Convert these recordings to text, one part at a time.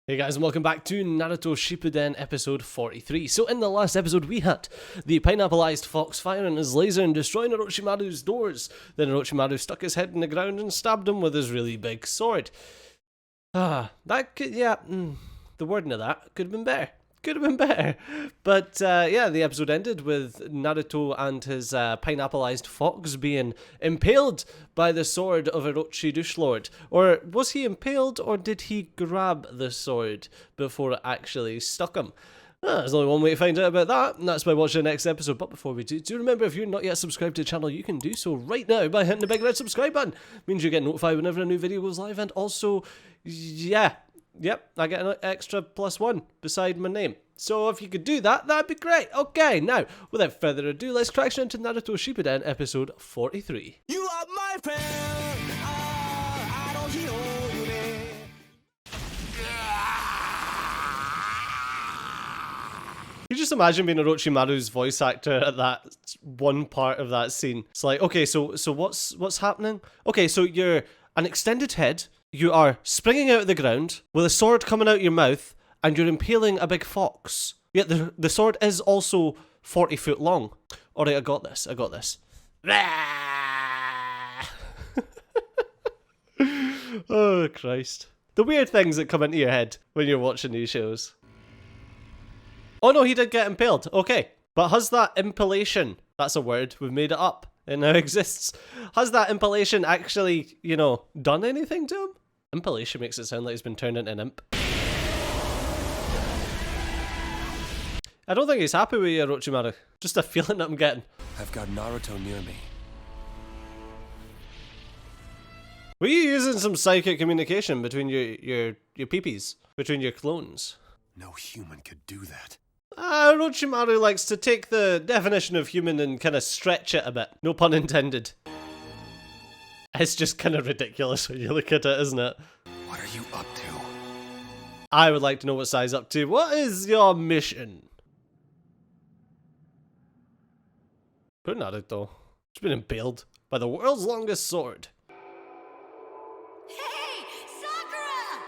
Hey guys, and welcome back to Naruto Shippuden episode 43. So in the last episode we had the pineapple-eyed fox firing his laser and destroying Orochimaru's doors. Then Orochimaru stuck his head in the ground and stabbed him with his really big sword. The wording of that could have been better. But the episode ended with Naruto and his pineapple-eyed fox being impaled by the sword of Orochi Douchelord. Or was he impaled, or did he grab the sword before it actually stuck him? There's only one way to find out about that, and that's by watching the next episode. But before we do remember, if you're not yet subscribed to the channel, you can do so right now by hitting the big red subscribe button. It means you get notified whenever a new video goes live, and also, Yep, I get an extra +1 beside my name. So if you could do that, that'd be great. Okay, now, without further ado, let's crack straight into Naruto Shippuden episode 43. You are my friend. I don't hear You just imagine being Orochimaru's voice actor at that one part of that scene. It's like, okay, so what's happening? Okay, so you're an extended head. You are springing out of the ground with a sword coming out your mouth, and you're impaling a big fox. Yet the sword is also 40 foot long. Alright, I got this. Oh, Christ. The weird things that come into your head when you're watching these shows. Oh no, he did get impaled. Okay. But has that impalation, that's a word, we've made it up. It now exists. Has that impalation actually, done anything to him? Impalation makes it sound like he's been turned into an imp. I don't think he's happy with you, Orochimaru. Just a feeling that I'm getting. I've got Naruto near me. Were you using some psychic communication between your peepees? Between your clones? No human could do that. Orochimaru likes to take the definition of human and kind of stretch it a bit. No pun intended. It's just kind of ridiculous when you look at it, isn't it? What are you up to? I would like to know what Sai's up to. What is your mission? Poor Naruto. He's been impaled by the world's longest sword. Hey, Sakura!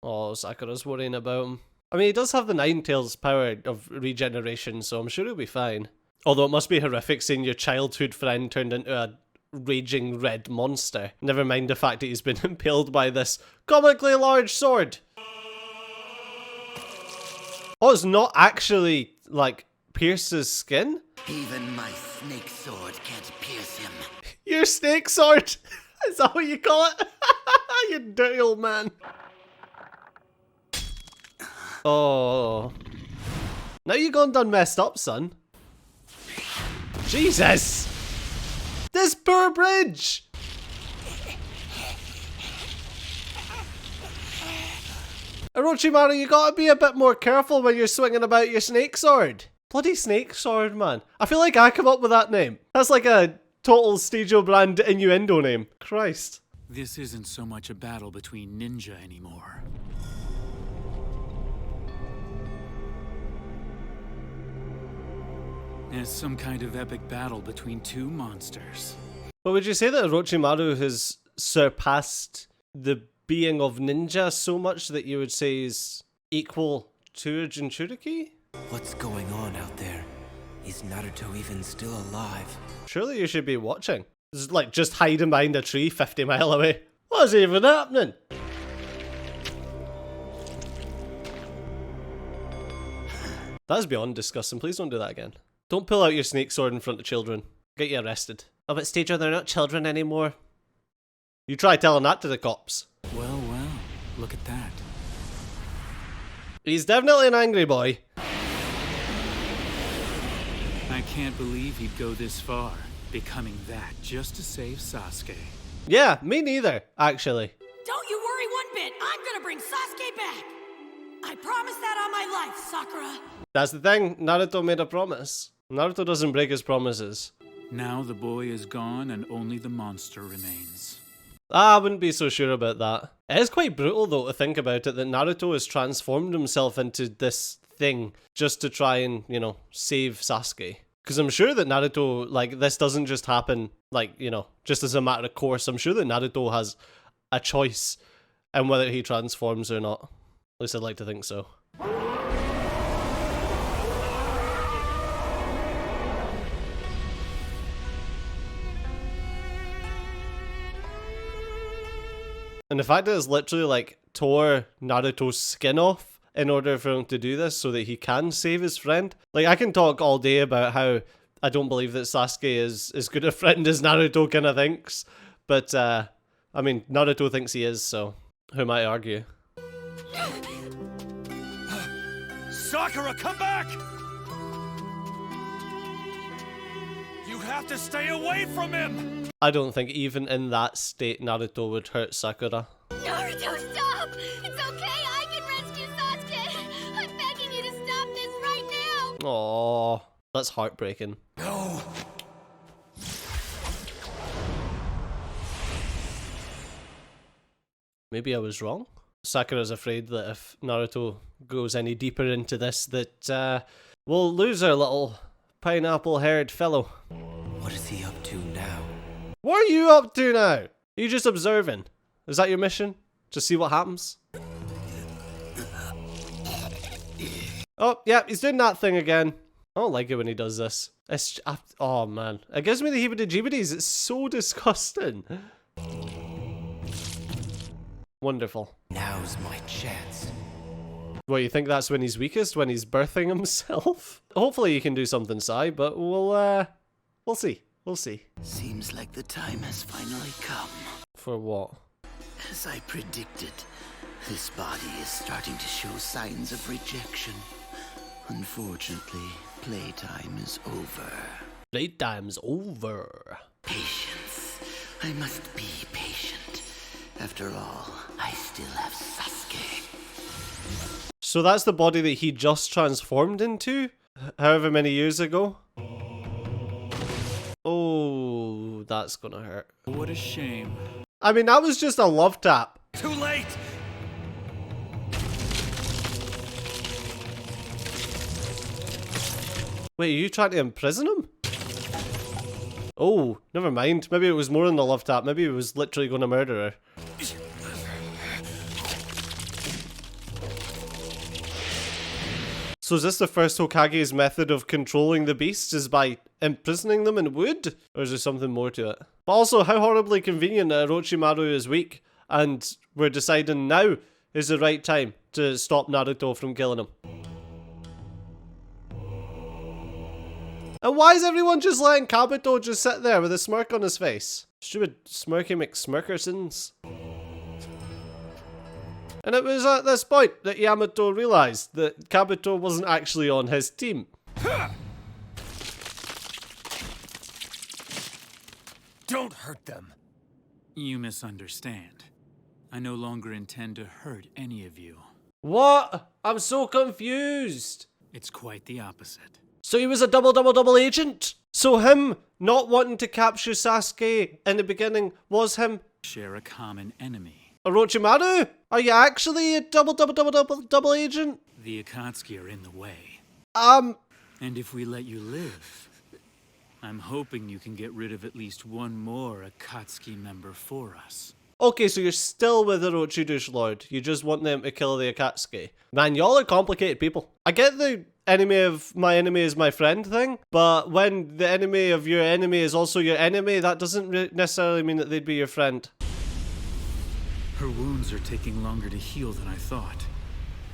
Oh, Sakura's worrying about him. I mean, he does have the Nine Tails power of regeneration, so I'm sure he'll be fine. Although it must be horrific seeing your childhood friend turned into a raging red monster. Never mind the fact that he's been impaled by this comically large sword. Oh, it's not actually, like, pierce his skin? Even my snake sword can't pierce him. Your snake sword? Is that what you call it? You dirty old man. Oh. Now you gone done messed up, son. Jesus! This poor bridge! Orochimaru, you gotta be a bit more careful when you're swinging about your snake sword. Bloody snake sword, man. I feel like I come up with that name. That's like a total Stadio brand innuendo name. Christ. This isn't so much a battle between ninja anymore. It's some kind of epic battle between two monsters. But would you say that Orochimaru has surpassed the being of ninja so much that you would say he's equal to a Jinchuriki? What's going on out there? Is Naruto even still alive? Surely you should be watching. It's like just hiding behind a tree 50 miles away. What's even happening? That's beyond disgusting. Please don't do that again. Don't pull out your snake sword in front of children. Get you arrested. Oh, but Stadio, they're not children anymore. You try telling that to the cops. Well, look at that. He's definitely an angry boy. I can't believe he'd go this far, becoming that just to save Sasuke. Yeah, me neither, actually. Don't you worry one bit. I'm gonna bring Sasuke back. I promise that on my life, Sakura. That's the thing, Naruto made a promise. Naruto doesn't break his promises. Now the boy is gone and only the monster remains. I wouldn't be so sure about that. It is quite brutal though to think about it that Naruto has transformed himself into this thing just to try and, save Sasuke. Because I'm sure that Naruto, like, this doesn't just happen, like, you know, just as a matter of course. I'm sure that Naruto has a choice in whether he transforms or not. At least I'd like to think so. And the fact that it's literally like tore Naruto's skin off in order for him to do this so that he can save his friend. Like, I can talk all day about how I don't believe that Sasuke is as good a friend as Naruto kind of thinks. But, I mean, Naruto thinks he is, so who am I to argue? Sakura, come back! You have to stay away from him! I don't think even in that state Naruto would hurt Sakura. Naruto, stop! It's okay, I can rescue Sasuke! I'm begging you to stop this right now! Aww, that's heartbreaking. No! Maybe I was wrong? Sakura's afraid that if Naruto goes any deeper into this, that we'll lose our little pineapple-haired fellow. What is he up to now? What are you up to now? Are you just observing? Is that your mission? Just see what happens? Oh, yeah, he's doing that thing again. I don't like it when he does this. It's oh man, it gives me the heebie-jeebies. It's so disgusting. Wonderful. Now's my chance. Well, you think that's when he's weakest? When he's birthing himself? Hopefully you can do something, Sai, but we'll see. We'll see. Seems like the time has finally come. For what? As I predicted, this body is starting to show signs of rejection. Unfortunately, playtime is over. Playtime's over. Patience. I must be patient. After all, I still have Sasuke. So that's the body that he just transformed into? However many years ago? Oh, that's gonna hurt. What a shame. I mean, that was just a love tap. Too late! Wait, are you trying to imprison him? Oh, never mind. Maybe it was more than a love tap. Maybe he was literally going to murder her. So is this the first Hokage's method of controlling the beasts, is by imprisoning them in wood? Or is there something more to it? But also, how horribly convenient that Orochimaru is weak, and we're deciding now is the right time to stop Naruto from killing him. And why is everyone just letting Kabuto just sit there with a smirk on his face? Stupid smirky McSmirkersons. And it was at this point that Yamato realised that Kabuto wasn't actually on his team. Don't hurt them. You misunderstand. I no longer intend to hurt any of you. What? I'm so confused. It's quite the opposite. So he was a double agent? So him not wanting to capture Sasuke in the beginning was him Share a common enemy. Orochimaru? Are you actually a double agent? The Akatsuki are in the way. Um, And if we let you live, I'm hoping you can get rid of at least one more Akatsuki member for us. okay, so you're still with Orochimaru's Lord. You just want them to kill the Akatsuki. Man, y'all are complicated people. I get the enemy of my enemy is my friend thing, but when the enemy of your enemy is also your enemy, that doesn't necessarily mean that they'd be your friend. Her wounds are taking longer to heal than I thought,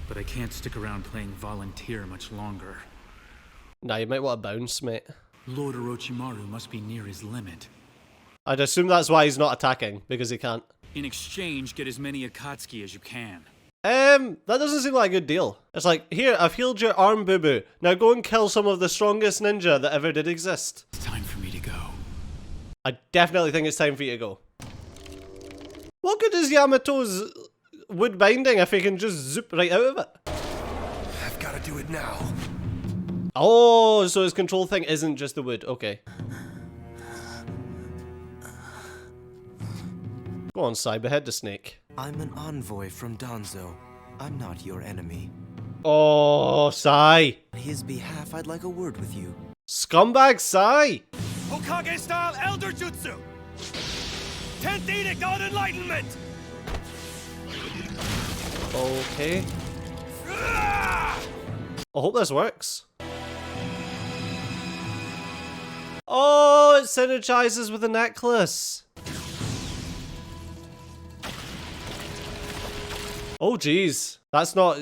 but I can't stick around playing volunteer much longer. Nah, you might want to bounce, mate. Lord Orochimaru must be near his limit. I'd assume that's why he's not attacking, because he can't. In exchange, get as many Akatsuki as you can. That doesn't seem like a good deal. It's like, here, I've healed your arm, boo-boo. Now go and kill some of the strongest ninja that ever did exist. It's time for me to go. I definitely think it's time for you to go. What good is Yamato's wood binding if he can just zoop right out of it? I've got to do it now. Oh, so his control thing isn't just the wood. Okay. Go on, Sai, behead the snake. I'm an envoy from Danzo. I'm not your enemy. Oh, Sai. On his behalf, I'd like a word with you. Scumbag Sai! Hokage-style Elder Jutsu! 10th Edict on Enlightenment! Okay. I hope this works. Oh, it synergizes with the necklace. Oh, jeez. That's not...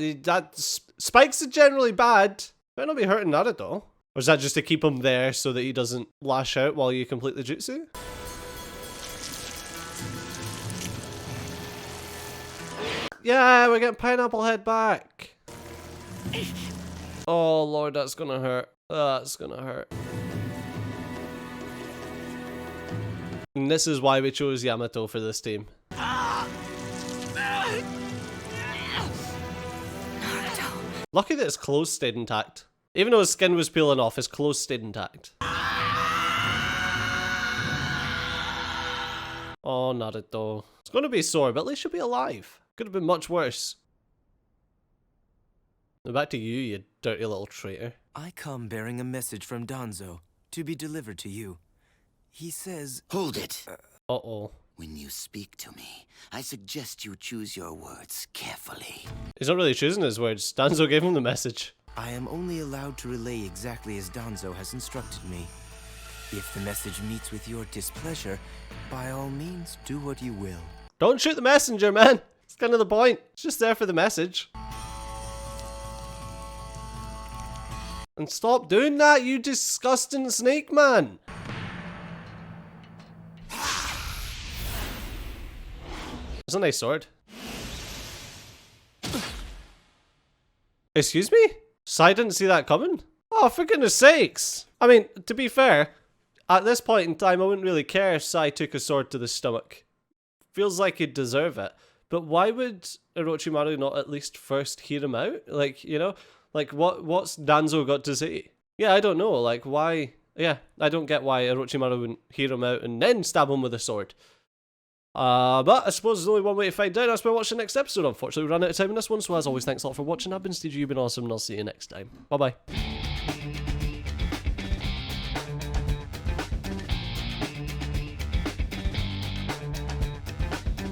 Spikes are generally bad. Might not be hurting Naruto. Or is that just to keep him there so that he doesn't lash out while you complete the jutsu? Yeah, we're getting Pineapple Head back. Oh, Lord, that's gonna hurt. That's gonna hurt. And this is why we chose Yamato for this team. Lucky that his clothes stayed intact. Even though his skin was peeling off, his clothes stayed intact. Oh, Naruto. It's gonna be sore, but at least you'll be alive. Could have been much worse. Now back to you, you dirty little traitor. I come bearing a message from Danzo to be delivered to you. He says... Hold it! Uh-oh. When you speak to me, I suggest you choose your words carefully. He's not really choosing his words. Danzo gave him the message. I am only allowed to relay exactly as Danzo has instructed me. If the message meets with your displeasure, by all means, do what you will. Don't shoot the messenger, man! It's kind of the point. It's just there for the message. And stop doing that, you disgusting snake man! It's a nice sword. Excuse me? Sai didn't see that coming? Oh, for goodness sakes! I mean, to be fair, at this point in time, I wouldn't really care if Sai took a sword to the stomach. Feels like he'd deserve it. But why would Orochimaru not at least first hear him out? Like, you know? Like, what's Danzo got to say? Yeah, I don't know. Like, why? Yeah, I don't get why Orochimaru wouldn't hear him out and then stab him with a sword. But I suppose there's only one way to find out. That's by watching the next episode. Unfortunately, we ran out of time in this one. So as always, thanks a lot for watching. I've been Steve, you've been awesome, and I'll see you next time. Bye-bye.